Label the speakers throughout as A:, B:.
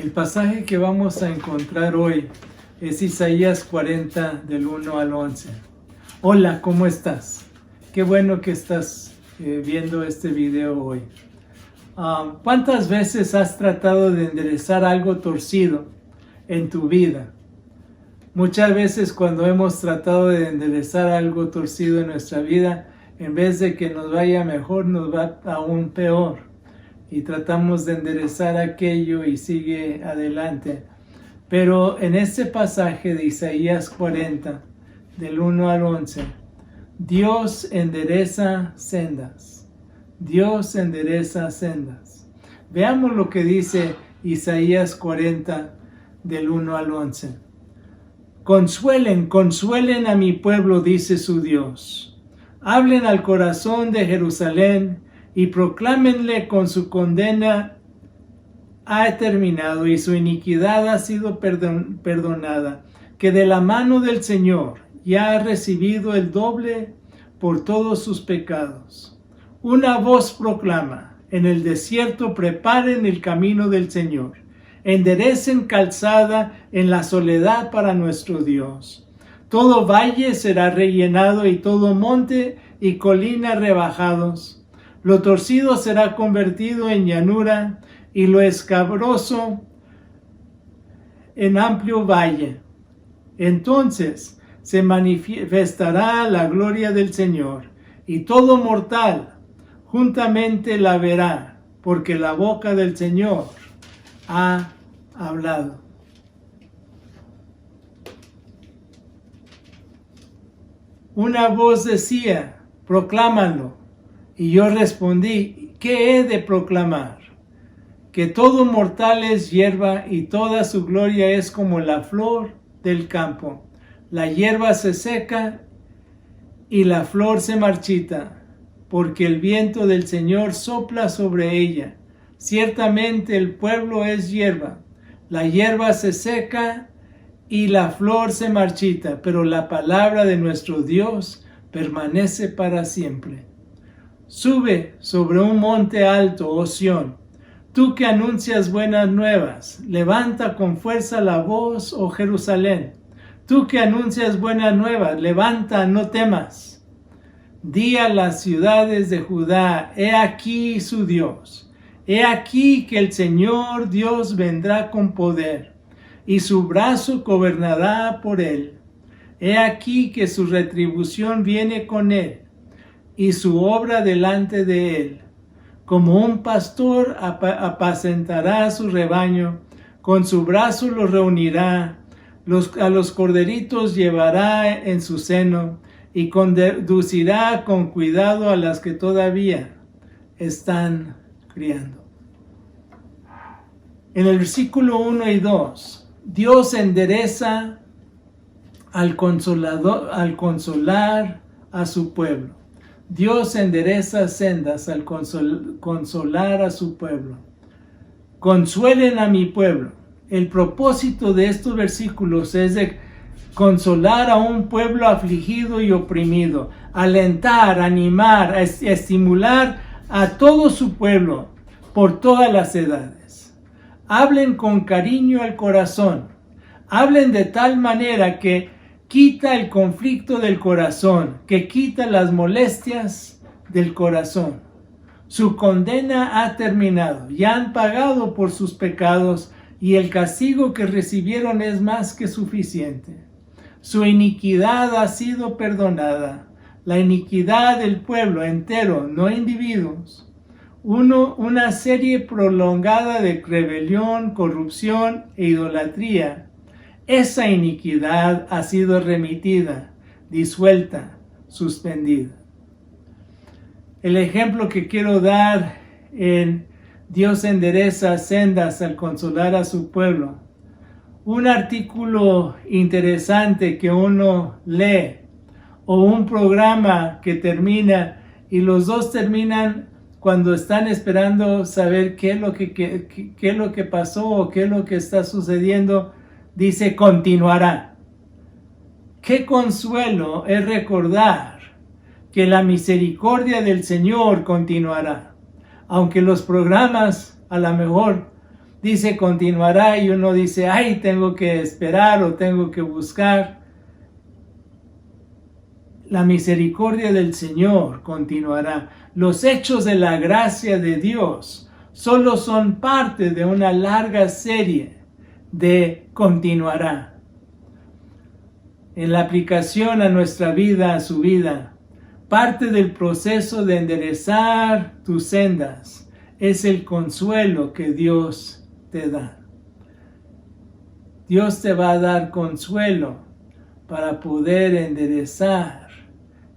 A: El pasaje que vamos a encontrar hoy es Isaías 40 del 1 al 11. Hola, ¿cómo estás? Qué bueno que estás viendo este video hoy. ¿Cuántas veces has tratado de enderezar algo torcido en tu vida? Muchas veces cuando hemos tratado de enderezar algo torcido en nuestra vida, en vez de que nos vaya mejor, nos va aún peor. Y tratamos de enderezar aquello y sigue adelante. Pero en este pasaje de Isaías 40, del 1 al 11, Dios endereza sendas. Dios endereza sendas. Veamos lo que dice Isaías 40, del 1 al 11. Consuelen, consuelen a mi pueblo, dice su Dios. Hablen al corazón de Jerusalén y proclámenle con su condena ha terminado y su iniquidad ha sido perdonada, que de la mano del Señor ya ha recibido el doble por todos sus pecados. Una voz proclama, en el desierto preparen el camino del Señor, enderecen calzada en la soledad para nuestro Dios. Todo valle será rellenado y todo monte y colina rebajados. Lo torcido será convertido en llanura y lo escabroso en amplio valle. Entonces se manifestará la gloria del Señor y todo mortal juntamente la verá, porque la boca del Señor ha hablado. Una voz decía, proclámalo. Y yo respondí, ¿qué he de proclamar? Que todo mortal es hierba y toda su gloria es como la flor del campo. La hierba se seca y la flor se marchita, porque el viento del Señor sopla sobre ella. Ciertamente el pueblo es hierba. La hierba se seca y la flor se marchita, pero la palabra de nuestro Dios permanece para siempre. Sube sobre un monte alto, oh Sión, tú que anuncias buenas nuevas. Levanta con fuerza la voz, oh Jerusalén. Tú que anuncias buenas nuevas, levanta, no temas. Di a las ciudades de Judá, he aquí su Dios. He aquí que el Señor Dios vendrá con poder, y su brazo gobernará por él. He aquí que su retribución viene con él, y su obra delante de él. Como un pastor apacentará su rebaño, con su brazo los reunirá, a los corderitos llevará en su seno, y conducirá con cuidado a las que todavía están criando. En el versículo 1 y 2, Dios endereza al consolar a su pueblo. Dios endereza sendas al consolar a su pueblo. Consuelen a mi pueblo. El propósito de estos versículos es de consolar a un pueblo afligido y oprimido, alentar, animar, estimular a todo su pueblo por todas las edades. Hablen con cariño al corazón. Hablen de tal manera que quita el conflicto del corazón, que quita las molestias del corazón. Su condena ha terminado, ya han pagado por sus pecados y el castigo que recibieron es más que suficiente. Su iniquidad ha sido perdonada, la iniquidad del pueblo entero, no individuos. Una serie prolongada de rebelión, corrupción e idolatría. Esa iniquidad ha sido remitida, disuelta, suspendida. El ejemplo que quiero dar en Dios endereza sendas al consolar a su pueblo. Un artículo interesante que uno lee o un programa que termina y los dos terminan cuando están esperando saber qué es lo que pasó o qué es lo que está sucediendo. Dice, continuará. Qué consuelo es recordar que la misericordia del Señor continuará. Aunque los programas a lo mejor dice continuará y uno dice, ay, tengo que esperar o tengo que buscar. La misericordia del Señor continuará. Los hechos de la gracia de Dios solo son parte de una larga serie de continuará. En la aplicación a nuestra vida, a su vida, parte del proceso de enderezar tus sendas es el consuelo que Dios te da. Dios te va a dar consuelo para poder enderezar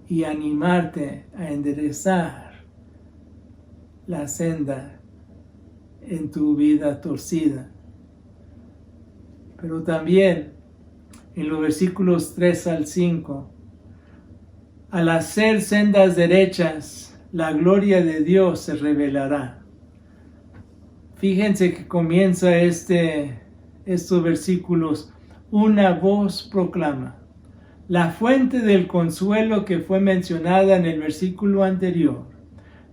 A: y animarte a enderezar la senda en tu vida torcida. Pero también en los versículos 3 al 5, al hacer sendas derechas, la gloria de Dios se revelará. Fíjense que comienza estos versículos, una voz proclama. La fuente del consuelo que fue mencionada en el versículo anterior,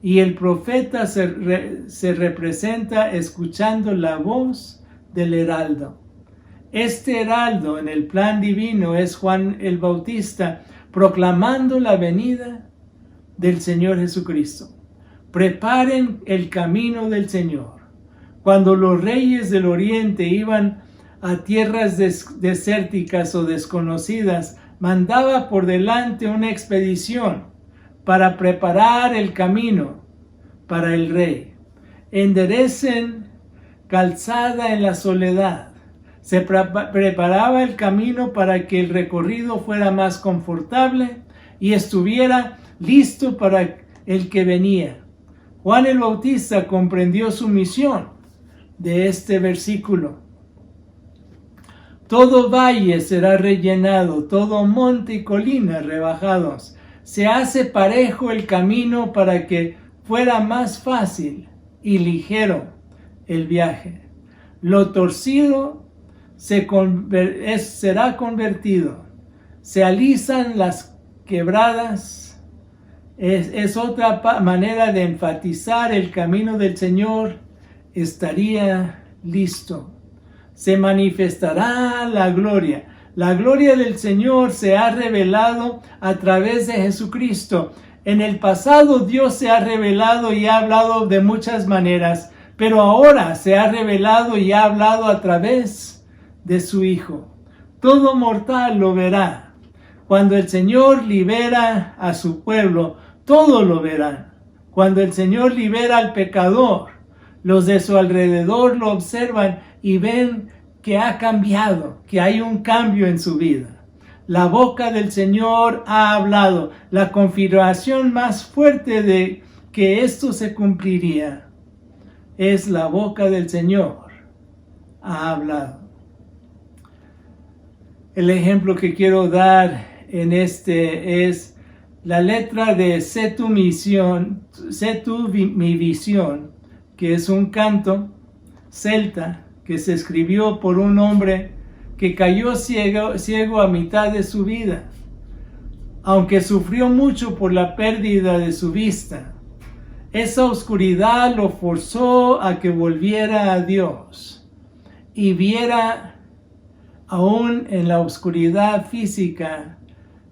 A: y el profeta se representa escuchando la voz del heraldo. Este heraldo en el plan divino es Juan el Bautista, proclamando la venida del Señor Jesucristo. Preparen el camino del Señor. Cuando los reyes del oriente iban a tierras desérticas o desconocidas, mandaba por delante una expedición para preparar el camino para el rey. Enderecen calzada en la soledad. Se preparaba el camino para que el recorrido fuera más confortable y estuviera listo para el que venía. Juan el Bautista comprendió su misión de este versículo. Todo valle será rellenado, todo monte y colina rebajados. Se hace parejo el camino para que fuera más fácil y ligero el viaje. Lo torcido será convertido. Se alisan las quebradas. Es otra manera de enfatizar el camino del Señor. Estaría listo. Se manifestará la gloria. La gloria del Señor se ha revelado a través de Jesucristo. En el pasado Dios se ha revelado y ha hablado de muchas maneras, pero ahora se ha revelado y ha hablado a través de su Hijo. Todo mortal lo verá. Cuando el Señor libera a su pueblo, todos lo verán. Cuando el Señor libera al pecador, los de su alrededor lo observan y ven que ha cambiado, que hay un cambio en su vida. La boca del Señor ha hablado. La confirmación más fuerte de que esto se cumpliría es la boca del Señor ha hablado. El ejemplo que quiero dar en es la letra de Sé tú mi visión, que es un canto celta que se escribió por un hombre que cayó ciego a mitad de su vida, aunque sufrió mucho por la pérdida de su vista. Esa oscuridad lo forzó a que volviera a Dios y viera aún en la oscuridad física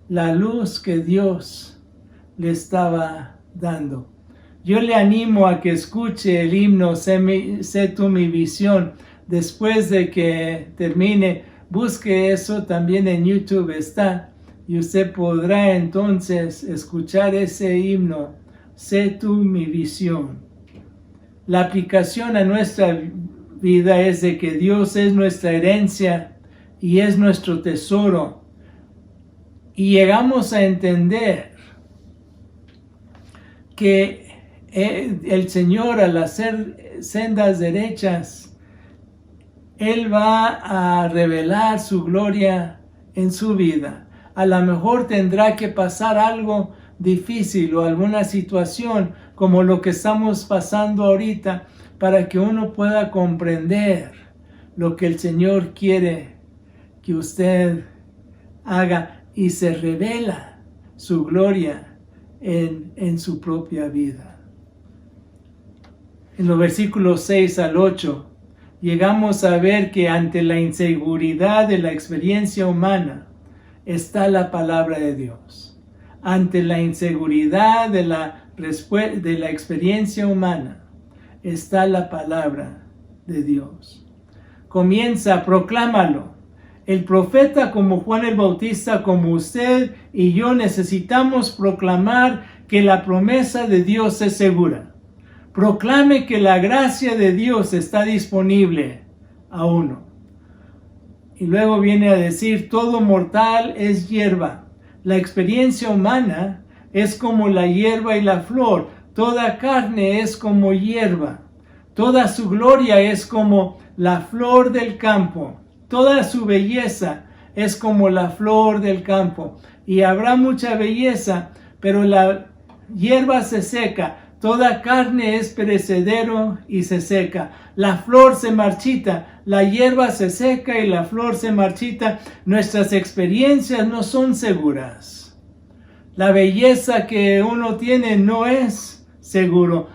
A: la luz que Dios le estaba dando. Yo le animo a que escuche el himno Sé tú mi visión. Después de que termine, busque eso, también en YouTube está, y usted podrá entonces escuchar ese himno, Sé tú mi visión. La aplicación a nuestra vida es de que Dios es nuestra herencia y es nuestro tesoro. Y llegamos a entender que el Señor, al hacer sendas derechas, Él va a revelar su gloria en su vida. A lo mejor tendrá que pasar algo difícil o alguna situación como lo que estamos pasando ahorita para que uno pueda comprender lo que el Señor quiere que usted haga y se revela su gloria en su propia vida. En los versículos 6 al 8, llegamos a ver que ante la inseguridad de la experiencia humana está la palabra de Dios. Ante la inseguridad de la experiencia humana está la palabra de Dios. Comienza, proclámalo. El profeta como Juan el Bautista, como usted y yo, necesitamos proclamar que la promesa de Dios es segura. Proclame que la gracia de Dios está disponible a uno. Y luego viene a decir, todo mortal es hierba. La experiencia humana es como la hierba y la flor. Toda carne es como hierba. Toda su gloria es como la flor del campo. Toda su belleza es como la flor del campo. Y habrá mucha belleza, pero la hierba se seca. Toda carne es perecedero y se seca. La flor se marchita, la hierba se seca y la flor se marchita. Nuestras experiencias no son seguras. La belleza que uno tiene no es seguro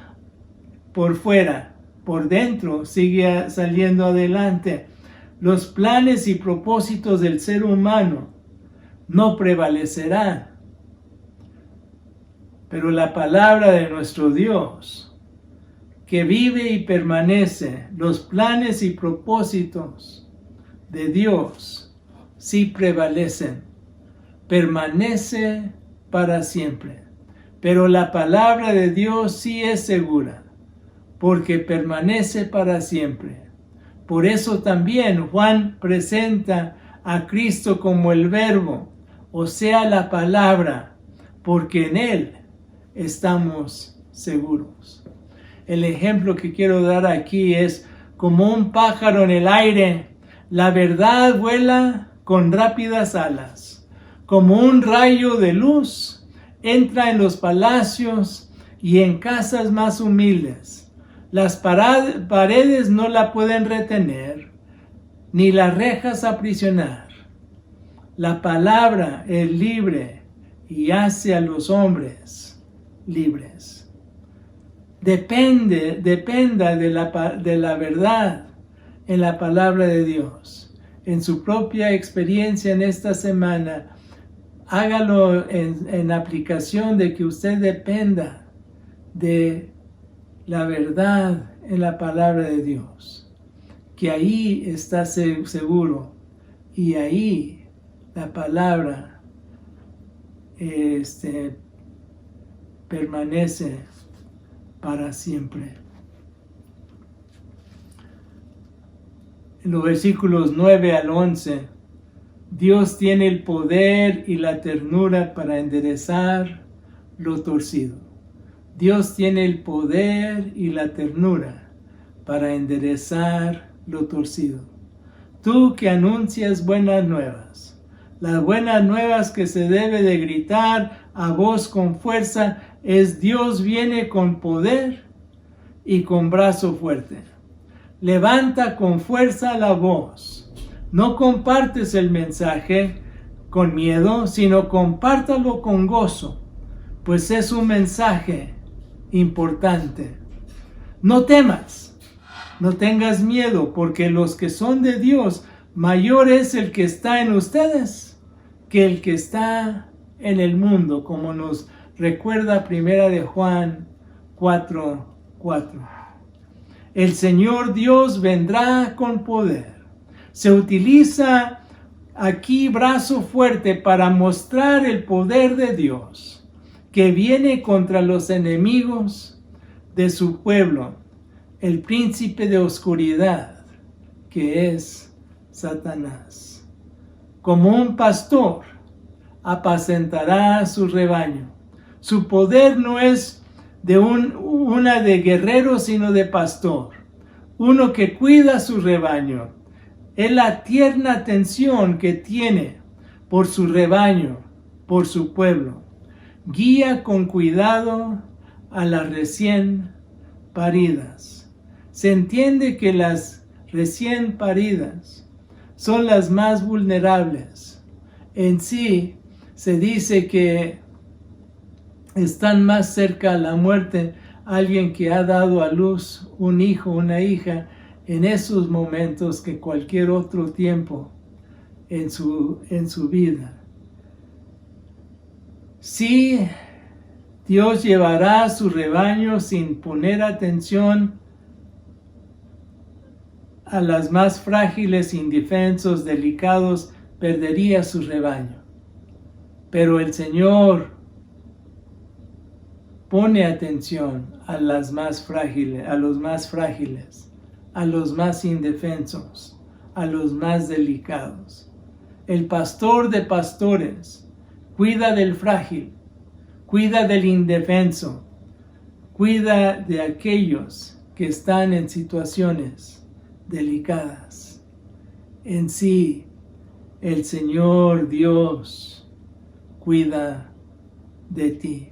A: por fuera, por dentro sigue saliendo adelante. Los planes y propósitos del ser humano no prevalecerán. Pero la palabra de nuestro Dios, que vive y permanece, los planes y propósitos de Dios sí prevalecen, permanece para siempre. Pero la palabra de Dios sí es segura, porque permanece para siempre. Por eso también Juan presenta a Cristo como el Verbo, o sea, la palabra, porque en Él estamos seguros. El ejemplo que quiero dar aquí es como un pájaro en el aire. La verdad vuela con rápidas alas. Como un rayo de luz entra en los palacios y en casas más humildes. Las paredes no la pueden retener, ni las rejas aprisionar. La palabra es libre y hace a los hombres libres. Dependa de la verdad en la palabra de Dios. En su propia experiencia en esta semana, hágalo en aplicación de que usted dependa de la verdad en la palabra de Dios. Que ahí está seguro y ahí la palabra permanece para siempre. En los versículos 9 al 11, Dios tiene el poder y la ternura para enderezar lo torcido. Dios tiene el poder y la ternura para enderezar lo torcido. Tú que anuncias buenas nuevas, las buenas nuevas que se debe de gritar a voz con fuerza es Dios viene con poder y con brazo fuerte. Levanta con fuerza la voz. No compartes el mensaje con miedo, sino compártalo con gozo, pues es un mensaje importante. No temas, no tengas miedo, porque los que son de Dios, mayor es el que está en ustedes que el que está en el mundo, como nos recuerda 1 de Juan 4:4. El Señor Dios vendrá con poder. Se utiliza aquí brazo fuerte para mostrar el poder de Dios que viene contra los enemigos de su pueblo, el príncipe de oscuridad, que es Satanás. Como un pastor, apacentará su rebaño. Su poder no es una de guerrero, sino de pastor, uno que cuida su rebaño. Es la tierna atención que tiene por su rebaño, por su pueblo. Guía con cuidado a las recién paridas. Se entiende que las recién paridas son las más vulnerables. En sí, se dice que están más cerca a la muerte alguien que ha dado a luz un hijo, una hija, en esos momentos que cualquier otro tiempo en su vida. Sí, Dios llevará a su rebaño sin poner atención a las más frágiles, indefensos, delicados, perdería su rebaño. Pero el Señor pone atención a los más frágiles, a los más indefensos, a los más delicados. El pastor de pastores cuida del frágil, cuida del indefenso, cuida de aquellos que están en situaciones delicadas. En sí, el Señor Dios cuida de ti.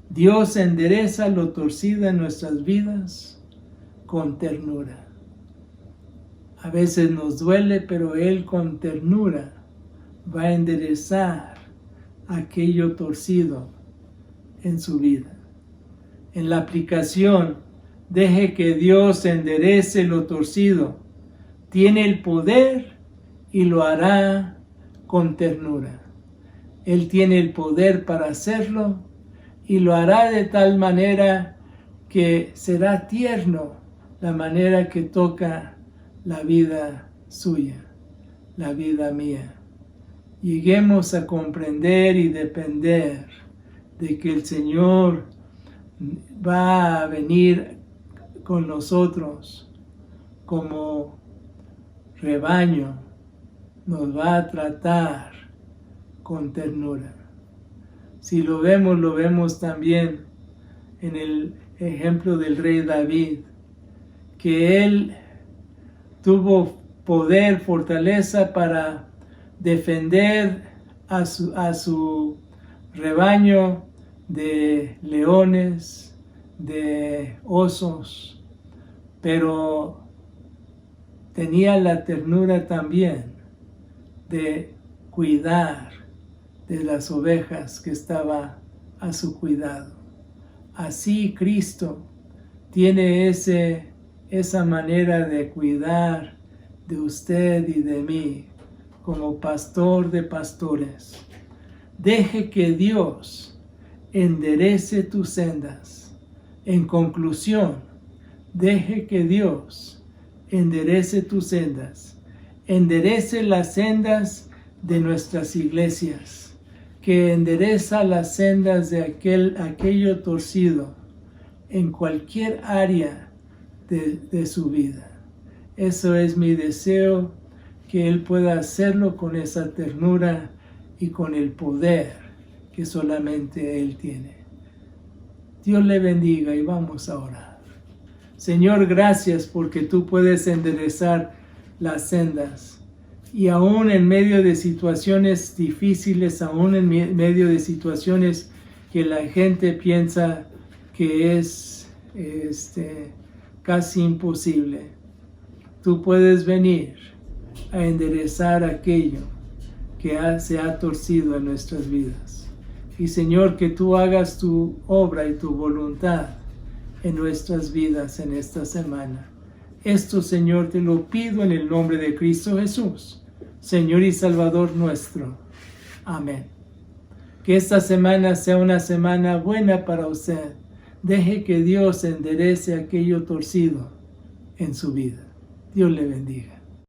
A: Dios endereza lo torcido en nuestras vidas con ternura. A veces nos duele, pero Él con ternura va a enderezar aquello torcido en su vida. En la aplicación, deje que Dios enderece lo torcido. Tiene el poder y lo hará con ternura. Él tiene el poder para hacerlo y lo hará de tal manera que será tierno la manera que toca la vida suya, la vida mía. Lleguemos a comprender y depender de que el Señor va a venir con nosotros como rebaño, nos va a tratar con ternura. Si lo vemos también en el ejemplo del rey David, que él tuvo poder, fortaleza para defender a su rebaño de leones, de osos, pero tenía la ternura también de cuidar de las ovejas que estaba a su cuidado. Así Cristo tiene esa manera de cuidar de usted y de mí como pastor de pastores. Deje que Dios enderece tus sendas. En conclusión, deje que Dios enderece tus sendas. Enderece las sendas de nuestras iglesias, que endereza las sendas de aquello torcido en cualquier área de su vida. Eso es mi deseo, que Él pueda hacerlo con esa ternura y con el poder que solamente Él tiene. Dios le bendiga y vamos a orar. Señor, gracias porque tú puedes enderezar las sendas. Y aún en medio de situaciones difíciles, aún en medio de situaciones que la gente piensa que es casi imposible, tú puedes venir a enderezar aquello que se ha torcido en nuestras vidas. Y Señor, que tú hagas tu obra y tu voluntad en nuestras vidas en esta semana. Esto, Señor, te lo pido en el nombre de Cristo Jesús, Señor y Salvador nuestro. Amén. Que esta semana sea una semana buena para usted. Deje que Dios enderece aquello torcido en su vida. Dios le bendiga.